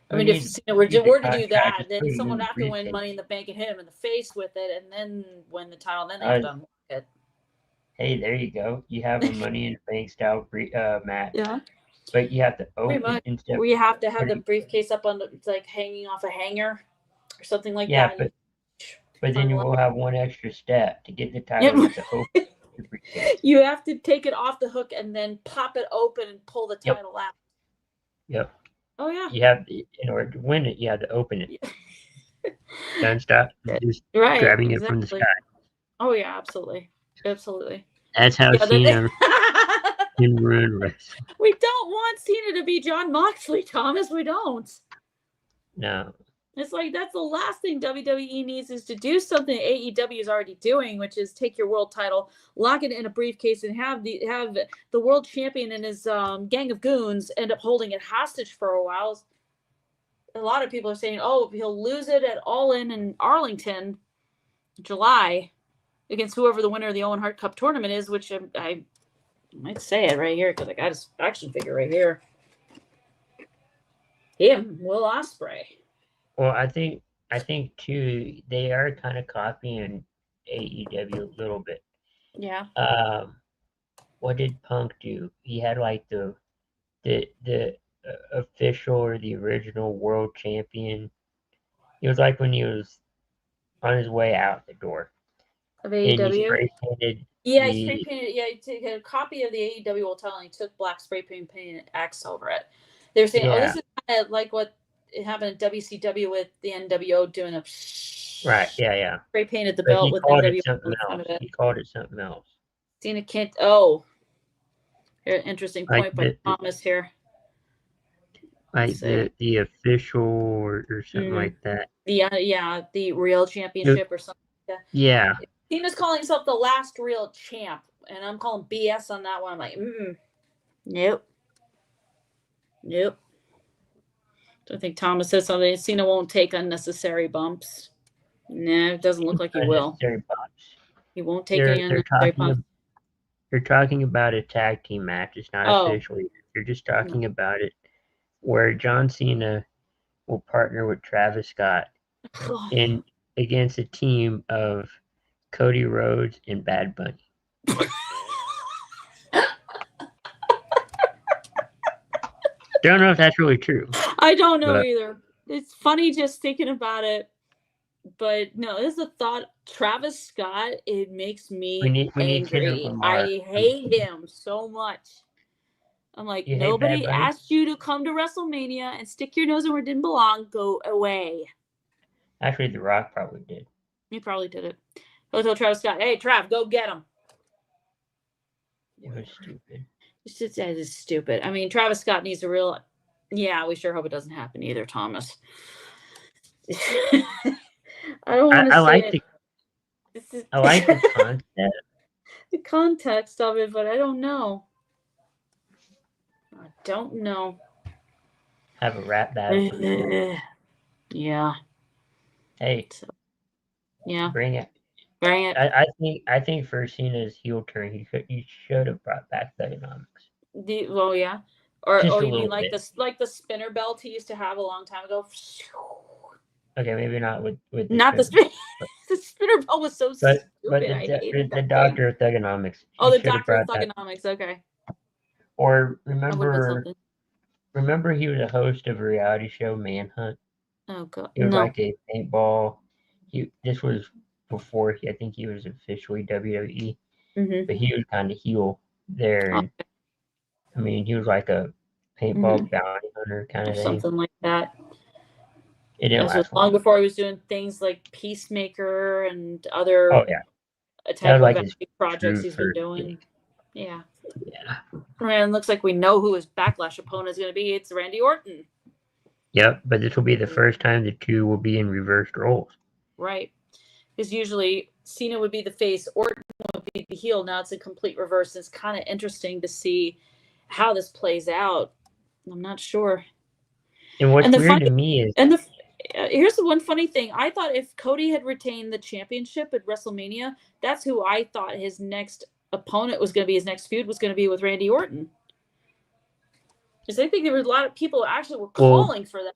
I mean, if Cena were to do that, then someone would have to win Money in the Bank and hit him in the face with it, and then win the title, and then they have to unlock it. Hey, there you go. You have a Money in the Bank style match. Yeah. But you have to open instead. Where you have to have the briefcase up on it's like hanging off a hanger or something like that. Yeah, but then you will have one extra step to get the title to open the briefcase. You have to take it off the hook and then pop it open and pull the title out. Yep. Oh yeah. You have in order to win it, you have to open it. Don't stop. Just grabbing it from the sky. Oh yeah, absolutely. That's how Cena can ruin wrestling. We don't want Cena to be John Moxley, Thomas. We don't. No. It's like that's the last thing WWE needs is to do something AEW is already doing, which is take your world title, lock it in a briefcase, and have the world champion and his gang of goons end up holding it hostage for a while. A lot of people are saying, oh, he'll lose it at All In Arlington, July, against whoever the winner of the Owen Hart Cup tournament is, which I might say it right here because I got his action figure right here. Him, Will Ospreay. Well, I think too they are kind of copying AEW a little bit. Yeah. What did Punk do? He had like the official or the original world champion. It was like when he was on his way out the door. Of AEW. And he spray painted Yeah, he spray painted. Yeah, he took a copy of the AEW will tell, and he took black spray painted X over it. They're saying, "Oh, this is kind of like what it happened at WCW with the NWO doing a right, yeah. Spray painted the But belt he with called NWO it something on the front else. of it. He called it something else. Cena can't. Oh, interesting point Like by Thomas here. Like the official or something like that. Yeah, the real championship or something like that. Yeah. Cena's calling himself the last real champ, and I'm calling BS on that one. I'm like, nope. I think Thomas said something. Cena won't take unnecessary bumps. Nah, it doesn't look like he will. Bumps. He won't take any unnecessary bumps. They're talking about a tag team match. It's not officially. They're just talking about it, where John Cena will partner with Travis Scott against a team of Cody Rhodes and Bad Bunny. Don't know if that's really true. I don't know either. It's funny just thinking about it. But no, this is a thought. Travis Scott, it makes me angry. I hate him so much. I'm like, nobody asked you to come to WrestleMania and stick your nose in where it didn't belong. Go away. Actually, The Rock probably did. He probably did it. He'll tell Travis Scott, hey, Trav, go get him. It was stupid. That is stupid. I mean, Travis Scott needs a real... Yeah, we sure hope it doesn't happen either, Thomas. I don't want to say it. I like the concept. The context of it, but I don't know. Have a rap battle. Yeah. Hey. Yeah. Bring it. I think for Cena's heel turn, he should have brought back Thugonomics. Yeah. Or you mean like the spinner belt he used to have a long time ago? Okay, maybe not with not the spinner. The spinner belt was so stupid. But the Doctor of Thugonomics. Oh, the Doctor of Thugonomics. Okay. Or remember he was a host of a reality show, Manhunt. Oh God. He was like a paintball. This was before I think he was officially WWE. Mm-hmm. But he was kind of heel there. And, I mean, he was like a paintball bounty hunter kind of thing. Something like that. It didn't last long before he was doing things like Peacemaker and other type of like projects he's been doing. Yeah. And looks like we know who his backlash opponent is going to be. It's Randy Orton. Yep, but this will be the first time the two will be in reversed roles. Right. Because usually Cena would be the face, Orton would be the heel. Now it's a complete reverse. It's kind of interesting to see how this plays out. I'm not sure. And what's weird to me is... here's the one funny thing. I thought if Cody had retained the championship at WrestleMania, that's who I thought his next opponent was going to be. His next feud was going to be with Randy Orton. Because I think there were a lot of people actually were calling for that.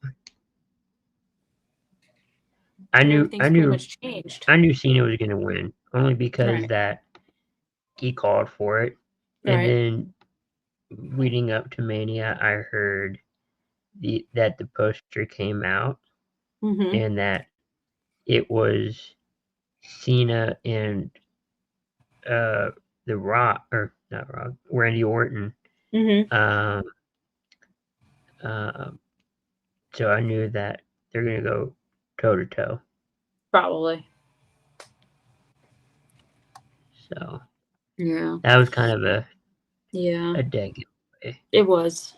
I knew much changed. I knew Cena was going to win only because that he called for it. And then leading up to Mania, I heard that the poster came out and that it was Cena and The Rock, or not Rock, Randy Orton. So I knew that they're going to go toe to toe. Probably. So yeah, that was kind of a dead giveaway. It was.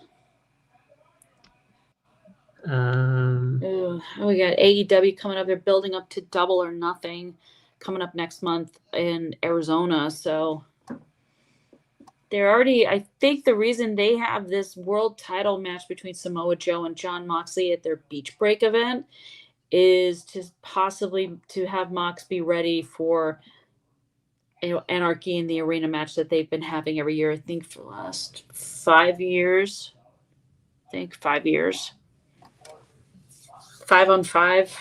We got AEW coming up. They're building up to Double or Nothing coming up next month in Arizona. So they're already, I think the reason they have this world title match between Samoa Joe and Jon Moxley at their Beach Break event is to possibly to have Mox be ready for Anarchy in the Arena match that they've been having every year. I think for the last 5 years. 5 years. 5-on-5.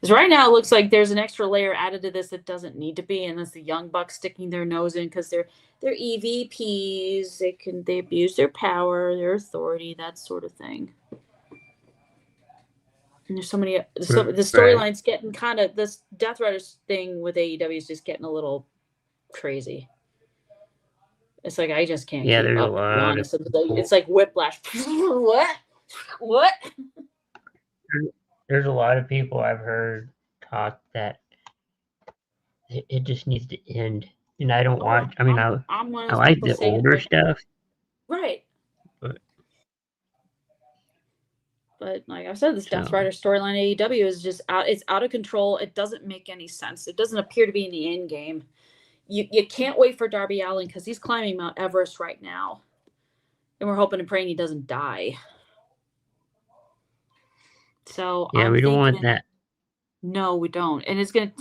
Because right now it looks like there's an extra layer added to this that doesn't need to be, and that's the Young Bucks sticking their nose in because they're EVPs. They abuse their power, their authority, that sort of thing. And there's so many. The storyline's getting kind of, this Death Riders thing with AEW is just getting a little crazy. It's like I just can't Yeah, keep there's up. a To be lot honest, of it's like whiplash. What? There's a lot of people I've heard talk that it just needs to end. And I don't watch. I mean, I'm one of I those like people the saying older like, stuff, right. But like I said, this so Death Rider storyline AEW is just out. It's out of control. It doesn't make any sense. It doesn't appear to be in the end game. You can't wait for Darby Allin because he's climbing Mount Everest right now, and we're hoping and praying he doesn't die. So yeah, I'm we don't thinking, want that. no, we don't. And it's gonna.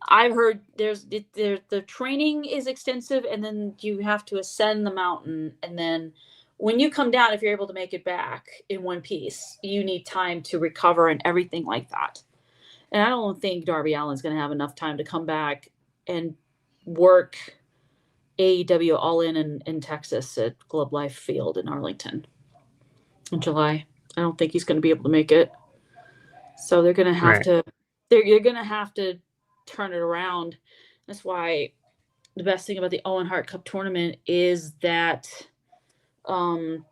I've heard the training is extensive, and then you have to ascend the mountain, and then when you come down, if you're able to make it back in one piece, you need time to recover and everything like that. And I don't think Darby Allin's going to have enough time to come back and work AEW All in Texas at Globe Life Field in Arlington in July. I don't think he's going to be able to make it. So they're going to have to. You're going to have to turn it around. That's why the best thing about the Owen Hart Cup tournament is that the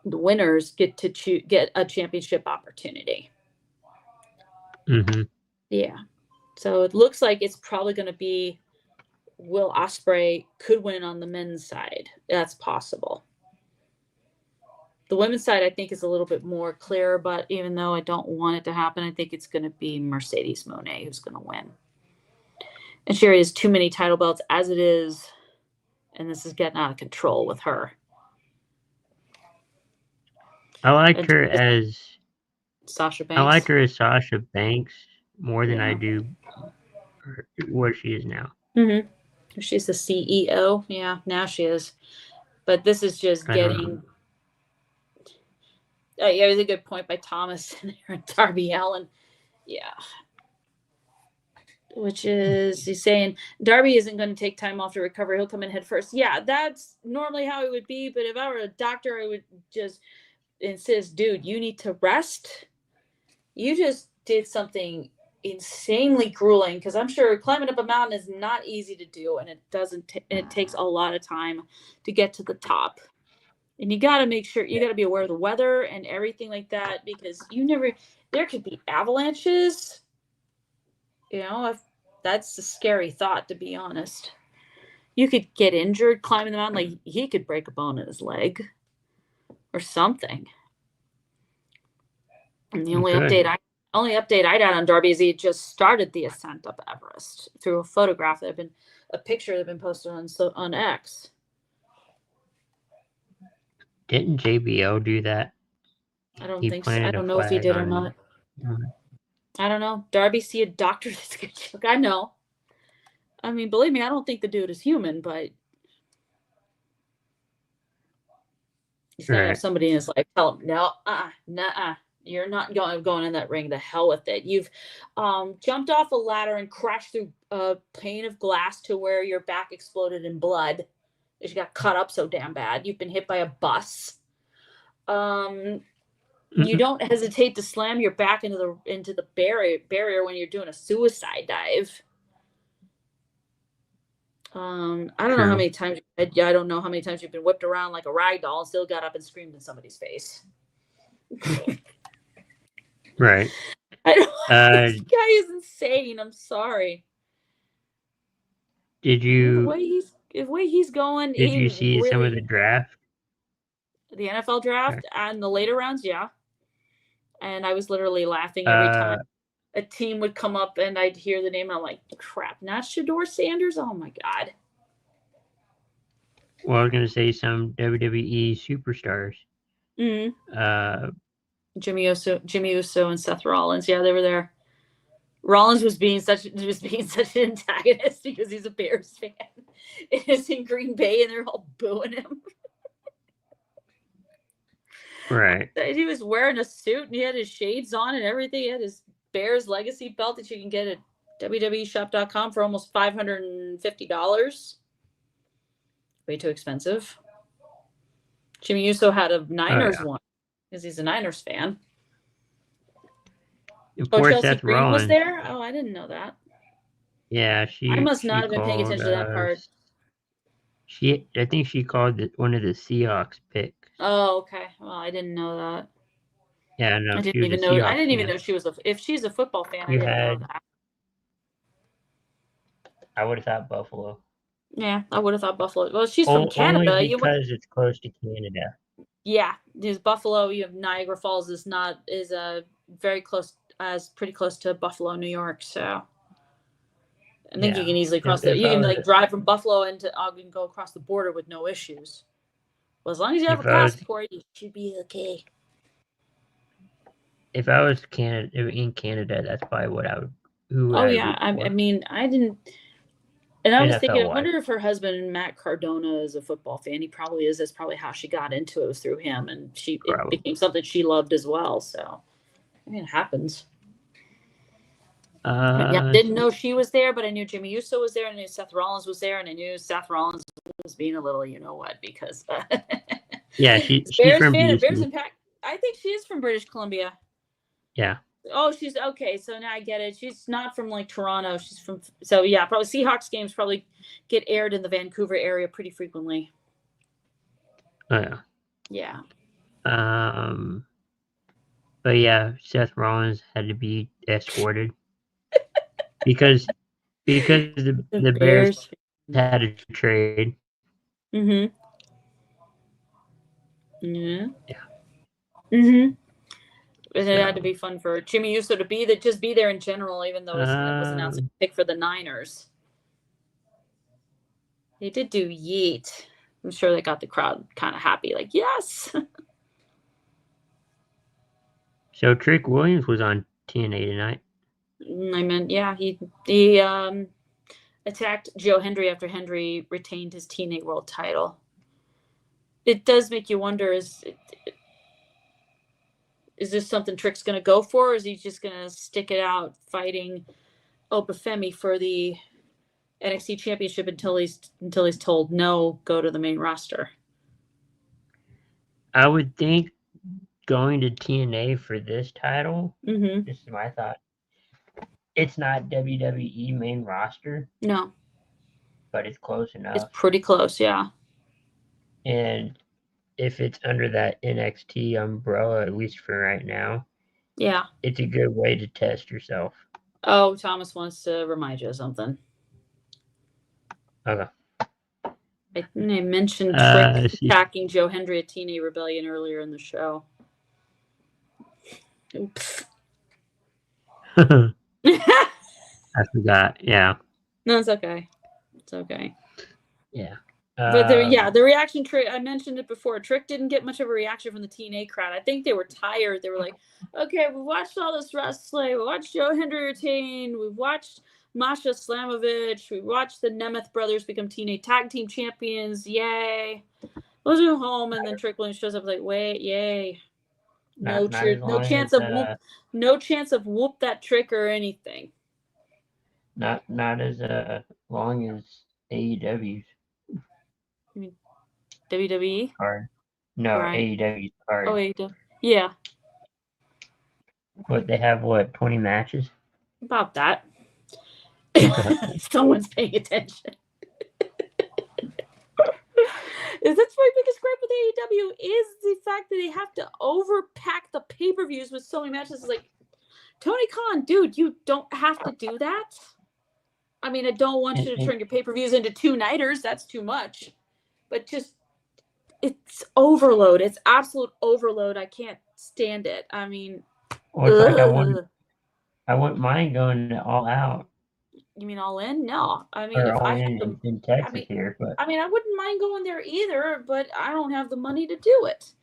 winners get to get a championship opportunity. Mm-hmm. Yeah. So it looks like it's probably going to be Will Ospreay could win on the men's side. That's possible. The women's side, I think, is a little bit more clear, but even though I don't want it to happen, I think it's going to be Mercedes Moné who's going to win. And Sherry has too many title belts as it is, and this is getting out of control with her. I liked her as Sasha Banks. I liked her as Sasha Banks more than I do what she is now. Mm-hmm. She's the CEO. Yeah, now she is. But this is just getting. Yeah, it was a good point by Thomas and Darby Allin. Yeah. Which is, he's saying Darby isn't going to take time off to recover. He'll come in head first. Yeah, that's normally how it would be. But if I were a doctor, I would just insist, dude, you need to rest. You just did something insanely grueling, because I'm sure climbing up a mountain is not easy to do, and it takes a lot of time to get to the top. And you got to make sure, you got to be aware of the weather and everything like that, because there could be avalanches. That's a scary thought, to be honest. You could get injured climbing the mountain. Like, he could break a bone in his leg or something. And the only update I got on Darby is he just started the ascent up Everest through a photograph a picture that had been posted on X. Didn't JBL do that? I don't think so. I don't know if he did or not. I don't know. Darby, see a doctor that's good. Look, I know. I mean, believe me, I don't think the dude is human, but he's got to have somebody in his life tell him, no, nah, you're not going in that ring. The hell with it. You've jumped off a ladder and crashed through a pane of glass to where your back exploded in blood. You got cut up so damn bad. You've been hit by a bus. You don't hesitate to slam your back into the barrier when you're doing a suicide dive. I don't know how many times. I don't know how many times you've been whipped around like a rag doll and still got up and screamed in somebody's face. Right. This guy is insane. I'm sorry. Did you? The way he's going. Did you see some of the draft? The NFL draft and the later rounds, yeah. And I was literally laughing every time a team would come up and I'd hear the name and I'm like, crap, not Shedeur Sanders? Oh my God. Well, I was going to say some WWE superstars. Mm-hmm. Jimmy Uso and Seth Rollins. Yeah, they were there. Rollins was being such an antagonist because he's a Bears fan. It's in Green Bay and they're all booing him. Right. He was wearing a suit and he had his shades on and everything. He had his Bears legacy belt that you can get at www.shop.com for almost $550. Way too expensive. Jimmy Uso had a Niners one because he's a Niners fan. Of course, Chelsea Green Rollins was there? Oh, I didn't know that. Yeah, I must she not have been paying called. attention to that part. I think she called one of the Seahawks picks. Oh, okay. Well, I didn't know that. Yeah, no, I she didn't was a even know. I Seahawks didn't even fan. know she was if she's a football fan. I You didn't know had. that. I would have thought Buffalo. Yeah, I would have thought Buffalo. Well, she's from Canada. Only because it's close to Canada. Yeah, there's Buffalo. You have Niagara Falls is very close, pretty close to Buffalo, New York. So I think you can easily cross You can like drive from Buffalo into Ogden, go across the border with no issues. Well, as long as you have a passport, you should be okay. If I was in Canada, that's probably what I would. I mean, I didn't. And I was thinking, I wonder if her husband, Matt Cardona, is a football fan. He probably is. That's probably how she got into it, was through him. And it became something she loved as well. So, I mean, it happens. Didn't know she was there, but I knew Jimmy Uso was there, and I knew Seth Rollins was there, and I knew Seth Rollins was being a little, you know what, because she's Bears from fan BC. and Bears Impact. I think she is from British Columbia. Yeah. Oh, she's okay. So now I get it. She's not from like Toronto. She's from probably Seahawks games probably get aired in the Vancouver area pretty frequently. Oh yeah. Yeah. But yeah, Seth Rollins had to be escorted because the Bears had a trade. Mm-hmm. Yeah. Yeah. Mm-hmm. It had to be fun for Jimmy Uso to be there in general, even though it was announced a pick for the Niners. They did do yeet. I'm sure they got the crowd kind of happy, like, yes. So Trick Williams was on TNA tonight. I meant, yeah, he attacked Joe Hendry after Hendry retained his TNA World title. It does make you wonder: is this something Trick's going to go for, or is he just going to stick it out fighting Obafemi for the NXT Championship until he's told no, go to the main roster? I would think going to TNA for this title. Mm-hmm. This is my thought. It's not WWE main roster. No. But it's close enough. It's pretty close, yeah. And if it's under that NXT umbrella, at least for right now, yeah, it's a good way to test yourself. Oh, Thomas wants to remind you of something. Okay. I mentioned Trick attacking Joe Hendry at TNA Rebellion earlier in the show. Oops. I forgot. Yeah. No, it's okay. It's okay. Yeah. But the reaction, Trick, I mentioned it before. Trick didn't get much of a reaction from the TNA crowd. I think they were tired. They were like, okay, we watched all this wrestling. We watched Joe Hendry retain. We've watched Masha Slamovich. We watched the Nemeth brothers become TNA tag team champions. Yay. Let's go home. And then Trick Williams shows up like, wait, yay. No chance of whoop that Trick or anything. Not as long as AEW's. I mean, WWE card. No, right. AEW's card. Oh, AEW. Yeah. What they have? 20 matches? About that. Someone's paying attention. That's my biggest gripe with AEW is the fact that they have to overpack the pay-per-views with so many matches. It's like, Tony Khan, dude, you don't have to do that. I mean, I don't want you to turn your pay-per-views into two-nighters. That's too much. But just, it's overload. It's absolute overload. I can't stand it. I mean, well, it's like I wouldn't mind going all out. You mean all in? No. I mean, if I had in Texas here, but I mean, I wouldn't mind going there either, but I don't have the money to do it.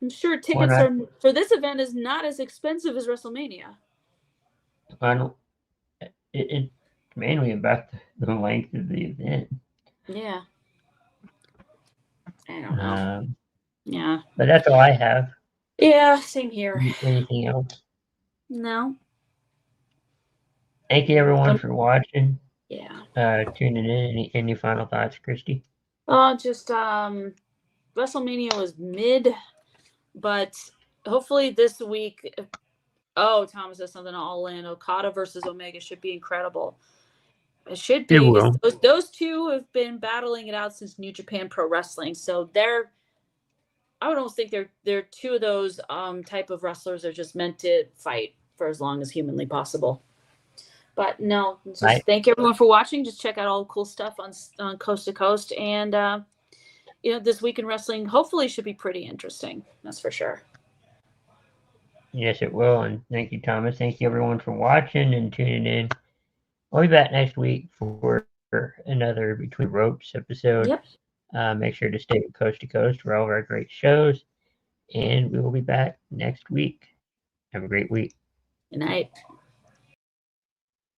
I'm sure tickets for this event is not as expensive as WrestleMania. It's mainly about the length of the event. Yeah. I don't know. Yeah. But that's all I have. Yeah, same here. Anything else? No. Thank you, everyone, for watching. Yeah. Tuning in. Any final thoughts, Christy? Just WrestleMania was mid, but hopefully this week. Oh, Thomas says something all in. Okada versus Omega should be incredible. It should be. It will. Those two have been battling it out since New Japan Pro Wrestling. So I would almost think they're two of those type of wrestlers that are just meant to fight for as long as humanly possible. But no, just thank everyone for watching. Just check out all the cool stuff on Coast to Coast. And, this week in wrestling hopefully should be pretty interesting. That's for sure. Yes, it will. And thank you, Thomas. Thank you, everyone, for watching and tuning in. I'll be back next week for another Between Ropes episode. Yep. Make sure to stay with Coast to Coast for all of our great shows. And we will be back next week. Have a great week. Good night.